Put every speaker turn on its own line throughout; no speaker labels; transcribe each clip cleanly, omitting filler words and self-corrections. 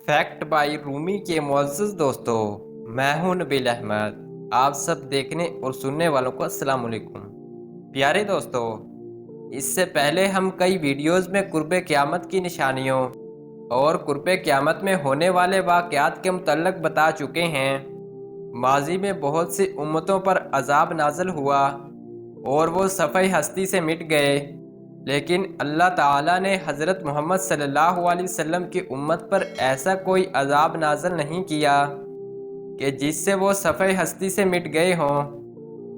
Fact by Rumi के मुअज़्ज़ज़ दोस्तों, मैं हूं नबील अहमद। आप सब देखने और सुनने वालों को अस्सलाम वालेकुम। प्यारे दोस्तों, इससे पहले हम कई वीडियोस में कुर्बे क़यामत की निशानियों और कुर्बे क़यामत में होने वाले वाक़यात के मुतल्लक़ बता चुके हैं। माजी में बहुत सी उम्मतों पर अज़ाब नाज़िल हुआ और वो सफ़े हस्ती से मिट गए, लेकिन अल्लाह ताला ने हज़रत मोहम्मद सल्लल्लाहु अलैहि वसल्लम की उम्मत पर ऐसा कोई अज़ाब नाज़िल नहीं किया कि जिससे वो सफ़े हस्ती से मिट गए हों।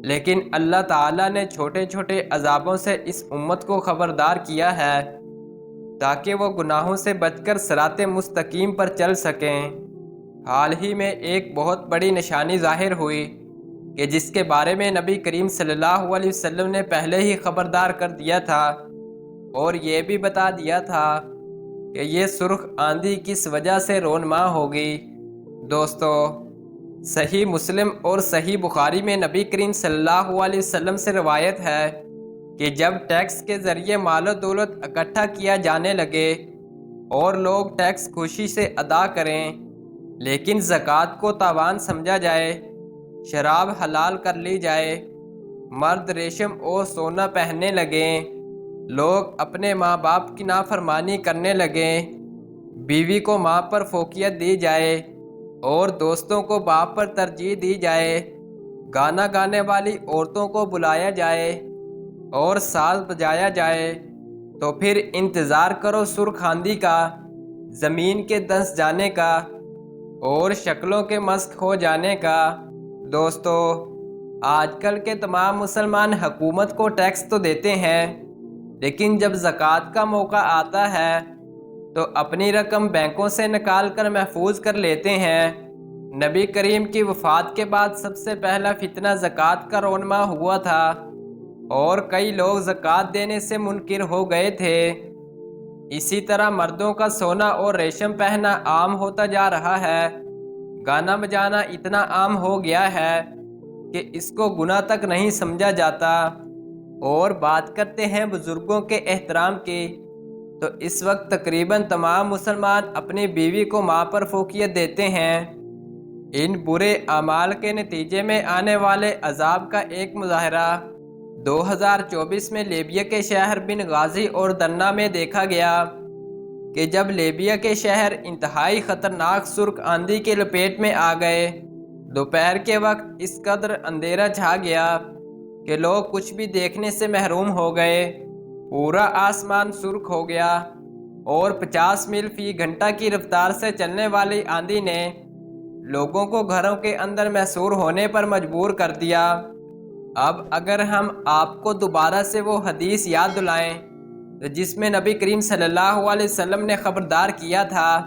लेकिन अल्लाह ताला ने छोटे छोटे अज़ाबों से इस उम्मत को ख़बरदार किया है ताकि वो गुनाहों से बचकर सिराते मुस्तकीम पर चल सकें। हाल ही में एक बहुत बड़ी निशानी ज़ाहिर हुई कि जिसके बारे में नबी करीम सल्लल्लाहु अलैहि वसल्लम ने पहले ही ख़बरदार कर दिया था और ये भी बता दिया था कि ये सुर्ख आंधी किस वजह से रोनमा होगी। दोस्तों, सही मुस्लिम और सही बुखारी में नबी करीम सल्लल्लाहु अलैहि वसल्लम से रवायत है कि जब टैक्स के ज़रिए मालो दौलत इकट्ठा किया जाने लगे और लोग टैक्स खुशी से अदा करें, लेकिन ज़कात को तावान समझा जाए, शराब हलाल कर ली जाए, मर्द रेशम और सोना पहनने लगें, लोग अपने माँ बाप की नाफरमानी करने लगें, बीवी को माँ पर फोकियत दी जाए और दोस्तों को बाप पर तरजीह दी जाए, गाना गाने वाली औरतों को बुलाया जाए और साज बजाया जाए, तो फिर इंतज़ार करो सुर्ख आंधी का, ज़मीन के धंस जाने का और शक्लों के मस्क हो जाने का। दोस्तों, आजकल के तमाम मुसलमान हुकूमत को टैक्स तो देते हैं, लेकिन जब ज़कात का मौका आता है तो अपनी रकम बैंकों से निकाल कर महफूज कर लेते हैं। नबी करीम की वफ़ात के बाद सबसे पहला फितना ज़कात का रोनमा हुआ था और कई लोग ज़कात देने से मुनकिर हो गए थे। इसी तरह मर्दों का सोना और रेशम पहनना आम होता जा रहा है। गाना बजाना इतना आम हो गया है कि इसको गुनाह तक नहीं समझा जाता। और बात करते हैं बुज़ुर्गों के एहतराम की, तो इस वक्त तकरीबन तमाम मुसलमान अपनी बीवी को माँ पर फोकियत देते हैं। इन बुरे अमाल के नतीजे में आने वाले अजाब का एक मुजाहरा 2024 में लीबिया के शहर बिन गाजी और दन्ना में देखा गया कि जब लीबिया के शहर इंतहाई ख़तरनाक सुर्ख आंधी के लपेट में आ गए। दोपहर के वक्त इस कदर अंधेरा छा गया कि लोग कुछ भी देखने से महरूम हो गए। पूरा आसमान सुर्ख हो गया और 50 मील फी घंटा की रफ्तार से चलने वाली आंधी ने लोगों को घरों के अंदर महसूर होने पर मजबूर कर दिया। अब अगर हम आपको दोबारा से वो हदीस याद दिलाएं तो जिसमें नबी करीम सल्लल्लाहु अलैहि वसल्लम ने ख़बरदार किया था,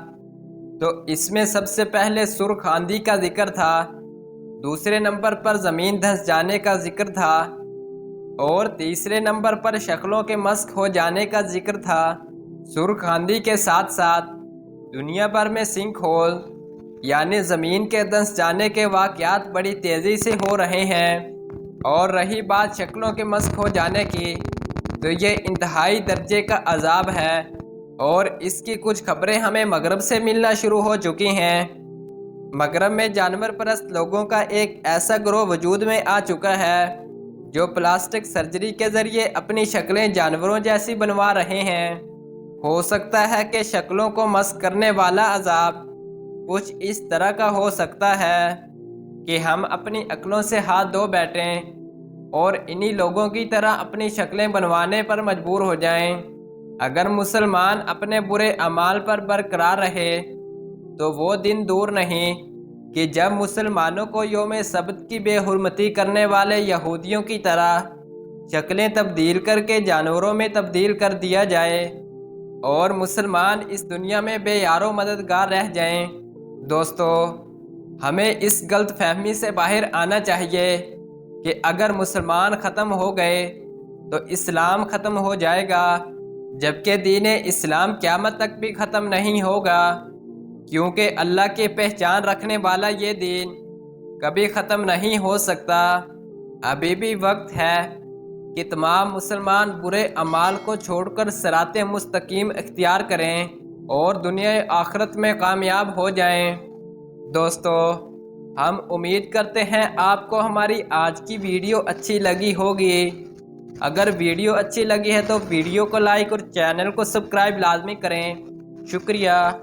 तो इसमें सबसे पहले सुर्ख आंधी का जिक्र था, दूसरे नंबर पर ज़मीन धंस जाने का जिक्र था और तीसरे नंबर पर शक्लों के मस्क हो जाने का जिक्र था। सुर्ख आंधी के साथ साथ दुनिया भर में सिंक होल यानी ज़मीन के धंस जाने के वाक़यात बड़ी तेज़ी से हो रहे हैं। और रही बात शक्लों के मस्क हो जाने की, तो ये इंतहाई दर्जे का अजाब है और इसकी कुछ खबरें हमें मगरब से मिलना शुरू हो चुकी हैं। मगरब में जानवर परस्त लोगों का एक ऐसा ग्रोह वजूद में आ चुका है जो प्लास्टिक सर्जरी के ज़रिए अपनी शक्लें जानवरों जैसी बनवा रहे हैं। हो सकता है कि शक्लों को मस्क करने वाला अजाब कुछ इस तरह का हो सकता है कि हम अपनी अक्लों से हाथ धो बैठें और इन्हीं लोगों की तरह अपनी शक्लें बनवाने पर मजबूर हो जाएं। अगर मुसलमान अपने बुरे अमाल पर बरकरार रहे तो वो दिन दूर नहीं कि जब मुसलमानों को यौम सब्त की बेहुरमती करने वाले यहूदियों की तरह शक्लें तब्दील करके जानवरों में तब्दील कर दिया जाए और मुसलमान इस दुनिया में बेयारो मददगार रह जाएं। दोस्तों, हमें इस गलत फहमी से बाहर आना चाहिए कि अगर मुसलमान ख़त्म हो गए तो इस्लाम ख़त्म हो जाएगा, जबकि दीन इस्लाम क़यामत तक भी ख़त्म नहीं होगा, क्योंकि अल्लाह की पहचान रखने वाला ये दीन कभी ख़त्म नहीं हो सकता। अभी भी वक्त है कि तमाम मुसलमान बुरे अमाल को छोड़कर सिराते मुस्तकीम इख्तियार करें اور دنیا آخرت میں کامیاب ہو جائیں۔ دوستو، ہم امید کرتے ہیں آپ کو ہماری آج کی ویڈیو اچھی لگی ہوگی۔ اگر ویڈیو اچھی لگی ہے تو ویڈیو کو لائک اور چینل کو سبسکرائب لازمی کریں۔ شکریہ۔